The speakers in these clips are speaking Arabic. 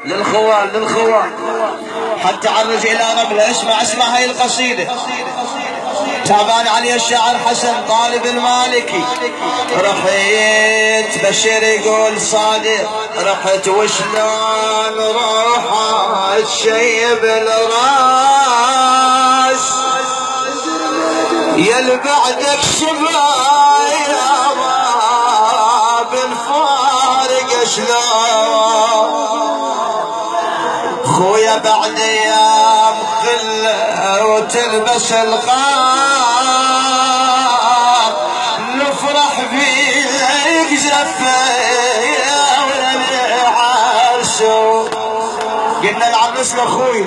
للخوة حتى عرج الى نبله. اسمع هاي القصيدة. تعبان علي الشاعر حسن طالب المالكي. رحت بشير يقول صادق رحت وشلون روحت شيب الراس يل بعدك شبايا بالفارق شلون خويا بعد ايام خله وتلبس القاب نفرح بيك زفه يا والعرسو. قلنا العرس لاخوي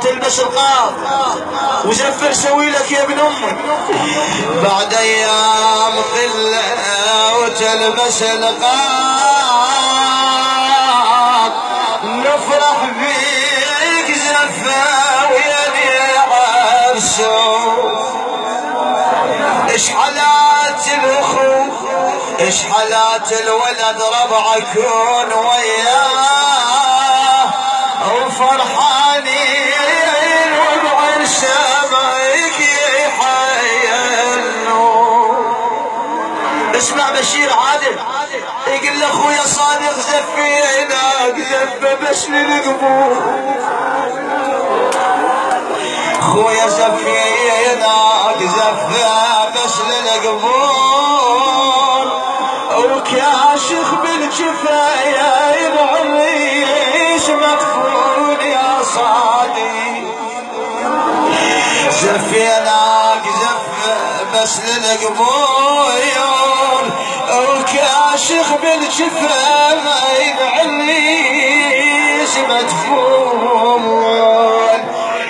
تلبس القاب وزفر سوي لك يا ابن امك. بعد ايام خله وتلبس القاب نفرح بيك زفه ويا عرسو. ايش حالات الاخو ايش حالات الولد ربع كون وياه وفرحانين وبعرسه مايك يحينوا. اسمع بشير عادل يقول لاخويا صادق زفيناك زفه بس للقبور. خويا زفيناك زفه بس للقبور وكاشخ بالجفايا العريس مدفون يا صادق. زفيناك زفه بس للقبور وكاشخ بالجفايا العريس مدفون